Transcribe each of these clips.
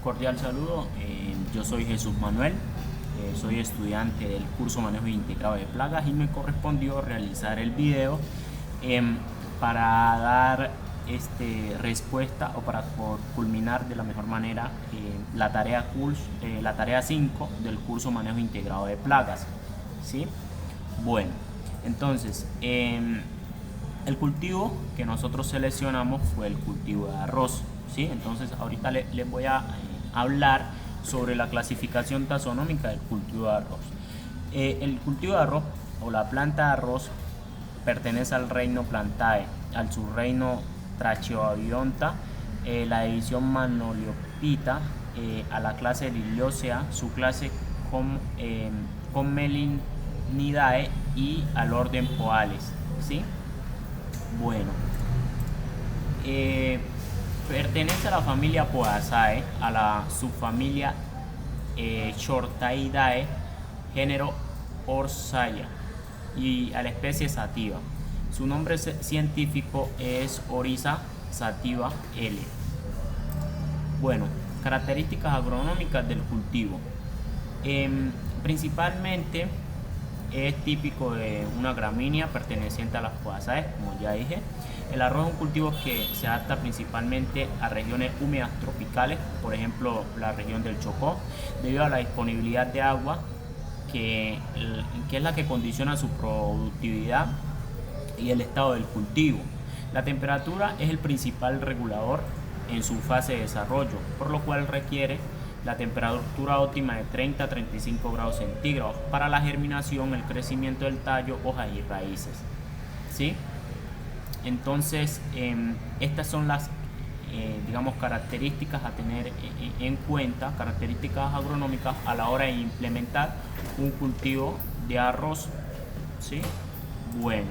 Cordial saludo, yo soy Jesús Manuel, soy estudiante del curso Manejo Integrado de Plagas y me correspondió realizar el video em, para dar respuesta o para culminar de la mejor manera la tarea 5 del curso Manejo Integrado de Plagas. ¿Sí? Bueno, entonces el cultivo que nosotros seleccionamos fue el cultivo de arroz. ¿Sí? Entonces ahorita les voy a hablar sobre la clasificación taxonómica del cultivo de arroz. El cultivo de arroz o la planta de arroz pertenece al reino Plantae, al subreino Tracheobionta, la división Manoliopita, a la clase Liliacea, su clase Commelinidae y al orden Poales. ¿Sí? Bueno, pertenece a la familia Poaceae, a la subfamilia Shortaidae, género Orsaya, y a la especie Sativa. Su nombre científico es Oryza sativa L. Bueno, características agronómicas del cultivo. Principalmente es típico de una gramínea perteneciente a las Poaceae, como ya dije. El arroz es un cultivo que se adapta principalmente a regiones húmedas tropicales, por ejemplo la región del Chocó, debido a la disponibilidad de agua que es la que condiciona su productividad y el estado del cultivo. La temperatura es el principal regulador en su fase de desarrollo, por lo cual requiere la temperatura óptima de 30 a 35 grados centígrados para la germinación, el crecimiento del tallo, hojas y raíces. ¿Sí? Entonces, estas son las características a tener en cuenta, características agronómicas a la hora de implementar un cultivo de arroz. ¿Sí? Bueno,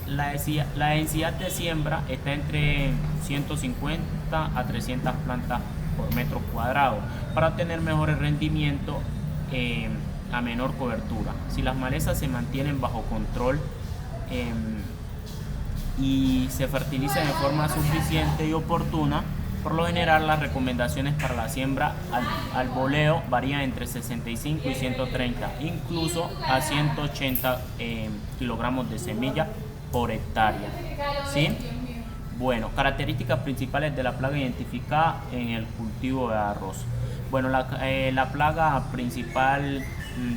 la densidad de siembra está entre 150 a 300 plantas por metro cuadrado para obtener mejores rendimientos a menor cobertura. Si las malezas se mantienen bajo control y se fertilizan de forma suficiente y oportuna, por lo general las recomendaciones para la siembra al boleo varían entre 65 y 130, incluso a 180 kilogramos de semilla por hectárea. ¿Sí? Bueno, características principales de la plaga identificada en el cultivo de arroz. Bueno, la plaga principal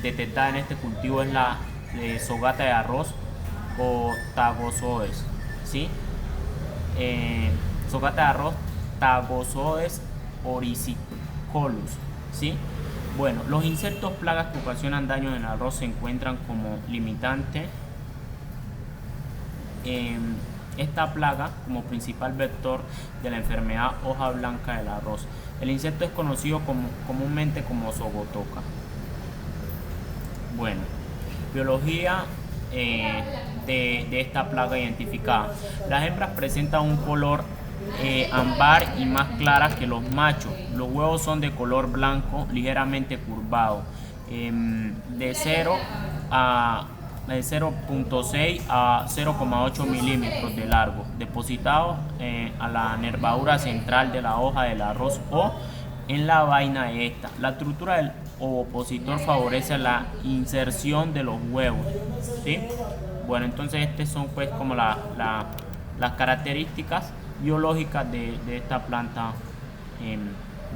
detectada en este cultivo es la sogata de arroz o Tagozoes. ¿Sí? Sogata de arroz Tagozoes oryzicolus. ¿Sí? Bueno, los insectos plagas que ocasionan daño en el arroz se encuentran como limitante esta plaga como principal vector de la enfermedad hoja blanca del arroz. El insecto es conocido comúnmente como sogotoca. Bueno, biología de esta plaga identificada. Las hembras presentan un color ámbar y más claras que los machos. Los huevos son de color blanco ligeramente curvado, de 0.6 a 0.8 milímetros de largo, depositados a la nervadura central de la hoja del arroz o en la vaina de esta. La estructura del ovopositor favorece la inserción de los huevos. ¿Sí? Bueno, entonces estas son pues como las características biológicas de esta planta,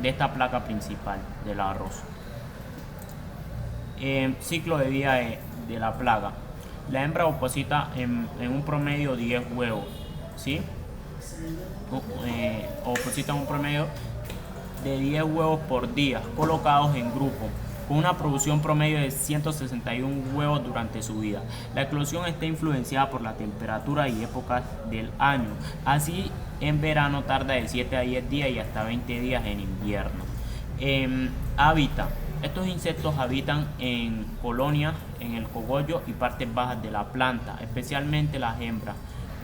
de esta plaga principal del arroz. Ciclo de vida de la plaga. La hembra oposita en un promedio 10 huevos. ¿Sí? Oposita en un promedio de 10 huevos por día, colocados en grupo, con una producción promedio de 161 huevos durante su vida. La eclosión está influenciada por la temperatura y épocas del año. Así, en verano tarda de 7 a 10 días y hasta 20 días en invierno. Hábitat. Estos insectos habitan en colonias en el cogollo y partes bajas de la planta, especialmente las hembras.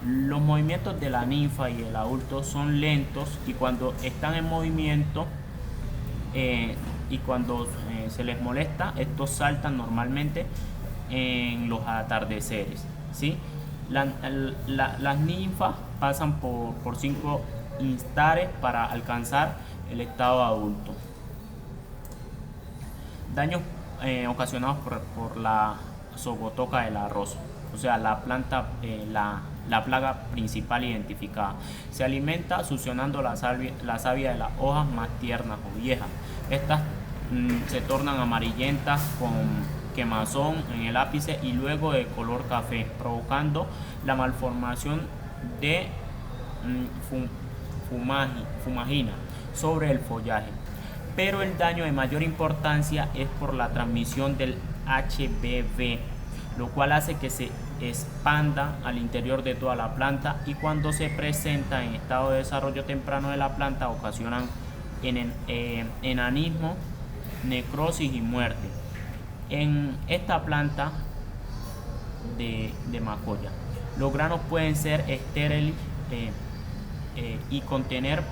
Los movimientos de la ninfa y el adulto son lentos y cuando están en movimiento y cuando se les molesta, estos saltan normalmente en los atardeceres. ¿Sí? Las ninfas pasan por 5 instares para alcanzar el estado adulto. Daños ocasionados por la sogotoca del arroz, o sea, la planta, la plaga principal identificada. Se alimenta succionando la savia de las hojas más tiernas o viejas. Estas se tornan amarillentas con quemazón en el ápice y luego de color café, provocando la malformación de fumagina sobre el follaje. Pero el daño de mayor importancia es por la transmisión del HBV, lo cual hace que se expanda al interior de toda la planta, y cuando se presenta en estado de desarrollo temprano de la planta ocasionan enanismo, necrosis y muerte. En esta planta de macoya, los granos pueden ser estériles y contener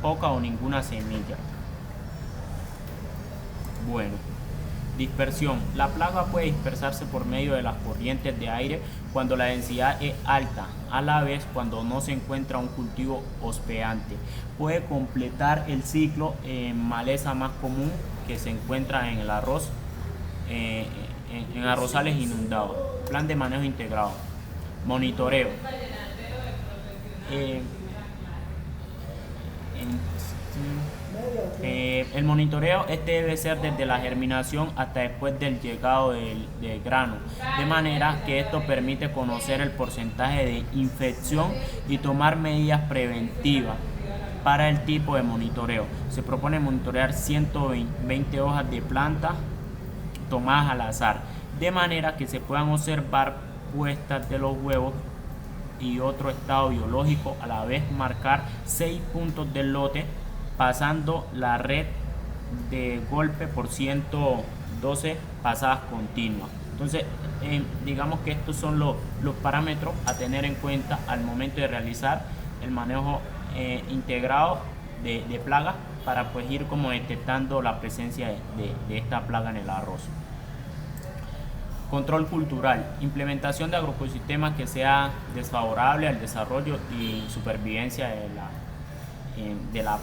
poca o ninguna semilla. Bueno, dispersión. La plaga puede dispersarse por medio de las corrientes de aire cuando la densidad es alta, a la vez cuando no se encuentra un cultivo hospedante. Puede completar el ciclo en maleza más común que se encuentra en el arroz, en arrozales inundados. Plan de manejo integrado. Monitoreo. El monitoreo debe ser desde la germinación hasta después del llegado del grano, de manera que esto permite conocer el porcentaje de infección y tomar medidas preventivas. Para el tipo de monitoreo, se propone monitorear 120 hojas de planta tomadas al azar, de manera que se puedan observar puestas de los huevos y otro estado biológico, a la vez marcar 6 puntos del lote, pasando la red de golpe por 112 pasadas continuas. Entonces, digamos que estos son los parámetros a tener en cuenta al momento de realizar el manejo integrado de plagas, para pues ir como detectando la presencia de esta plaga en el arroz. Control cultural. Implementación de agroecosistemas que sea desfavorable al desarrollo y supervivencia de las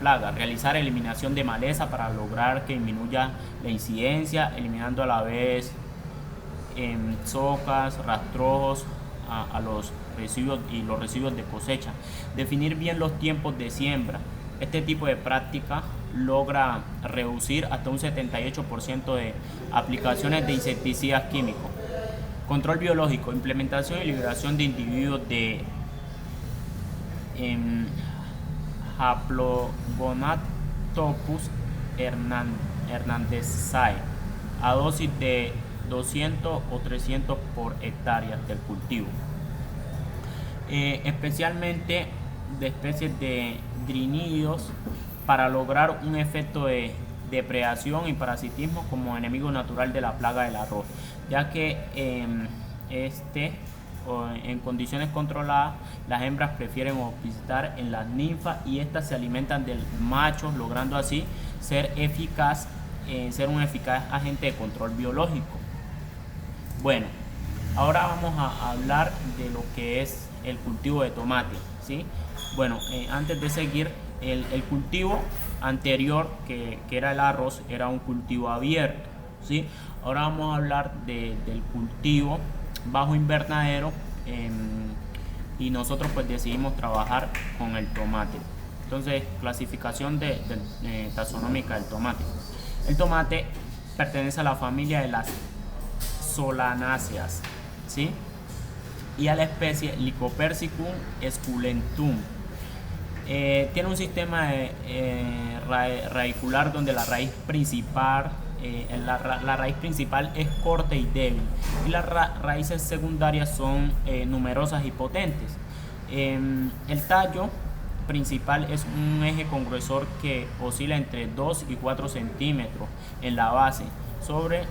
plagas. Realizar eliminación de maleza para lograr que disminuya la incidencia, eliminando a la vez socas, rastrojos a los residuos y los residuos de cosecha. Definir bien los tiempos de siembra. Este tipo de práctica logra reducir hasta un 78% de aplicaciones de insecticidas químicos. Control biológico. Implementación y liberación de individuos de Haplogonatopus hernandezae a dosis de 200 o 300 por hectárea del cultivo. Especialmente de especies de drinídeos, para lograr un efecto de depredación y parasitismo como enemigo natural de la plaga del arroz, ya que en condiciones controladas las hembras prefieren ovipositar en las ninfas y estas se alimentan del macho, logrando así ser un eficaz agente de control biológico. Bueno, ahora vamos a hablar de lo que es el cultivo de tomate, ¿sí? Bueno, antes de seguir, el cultivo anterior, que era el arroz, era un cultivo abierto, ¿sí? Ahora vamos a hablar del cultivo bajo invernadero, y nosotros pues decidimos trabajar con el tomate. Entonces, clasificación taxonómica del tomate. El tomate pertenece a la familia de las solanáceas, ¿sí? Y a la especie Lycopersicum esculentum. Tiene un sistema radicular donde la raíz principal es corta y débil, y las raíces secundarias son numerosas y potentes. El tallo principal es un eje con grosor que oscila entre 2 y 4 centímetros en la base, sobre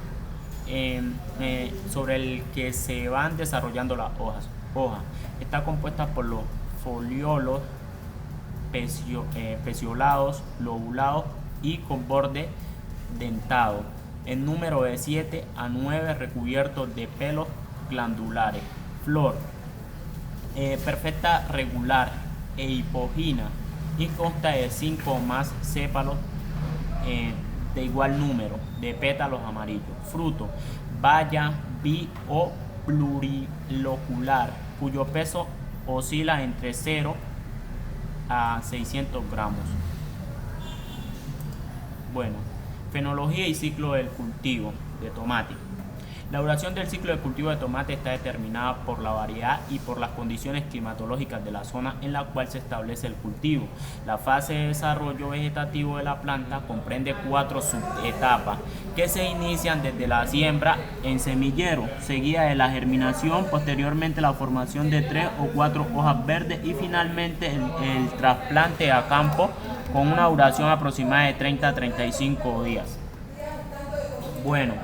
el que se van desarrollando las hojas. Está compuesta por los foliolos peciolados, lobulados y con borde dentado, en número de 7 a 9, recubiertos de pelos glandulares. Flor perfecta, regular e hipogina, y consta de 5 o más sépalos de igual número de pétalos amarillos. Fruto, baya bi o plurilocular, cuyo peso oscila entre 0 a 600 gramos. Bueno, fenología y ciclo del cultivo de tomate. La duración del ciclo de cultivo de tomate está determinada por la variedad y por las condiciones climatológicas de la zona en la cual se establece el cultivo. La fase de desarrollo vegetativo de la planta comprende 4 subetapas que se inician desde la siembra en semillero, seguida de la germinación, posteriormente la formación de 3 o 4 hojas verdes y finalmente el trasplante a campo con una duración aproximada de 30 a 35 días. Bueno,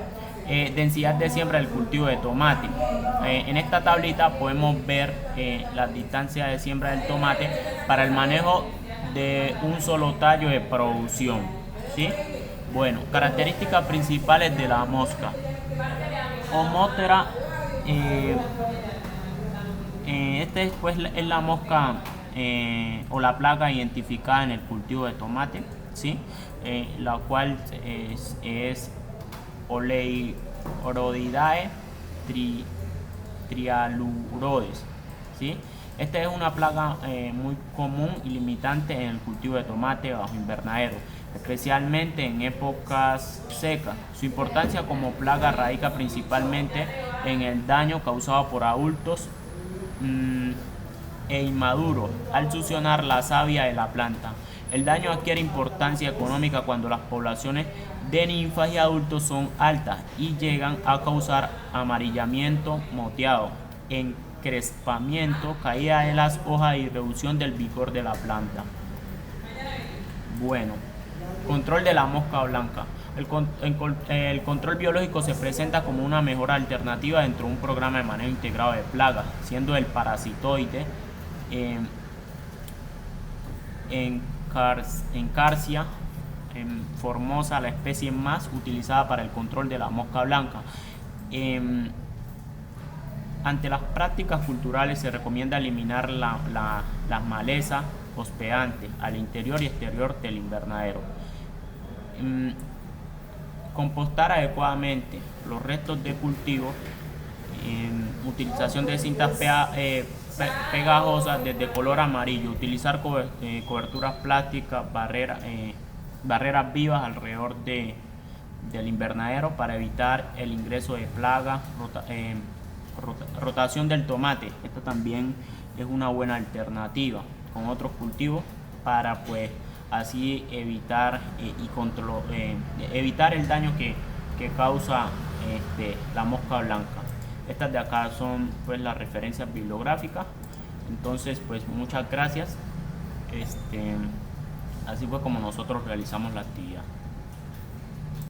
densidad de siembra del cultivo de tomate. En esta tablita podemos ver la distancia de siembra del tomate para el manejo de un solo tallo de producción, ¿sí? Bueno, características principales de la mosca. Homóptera, pues, es la mosca o la plaga identificada en el cultivo de tomate, ¿sí? La cual es Oleiorodidae trialurodes, ¿sí? Esta es una plaga muy común y limitante en el cultivo de tomate bajo invernadero, especialmente en épocas secas. Su importancia como plaga radica principalmente en el daño causado por adultos e inmaduros al succionar la savia de la planta. El daño adquiere importancia económica cuando las poblaciones de ninfas y adultos son altas y llegan a causar amarillamiento moteado, encrespamiento, caída de las hojas y reducción del vigor de la planta. Bueno, control de la mosca blanca. El control biológico se presenta como una mejor alternativa dentro de un programa de manejo integrado de plagas, siendo el parasitoide Encarsia formosa la especie más utilizada para el control de la mosca blanca. Ante las prácticas culturales se recomienda eliminar las malezas hospedantes al interior y exterior del invernadero. Compostar adecuadamente los restos de cultivo, utilización de cintas pegajosas de color amarillo, utilizar coberturas plásticas, barreras vivas alrededor del invernadero para evitar el ingreso de plagas, rotación del tomate. Esta también es una buena alternativa con otros cultivos para pues así evitar evitar el daño que causa la mosca blanca. Estas de acá son pues las referencias bibliográficas. Entonces pues muchas gracias. Así fue como nosotros realizamos la actividad.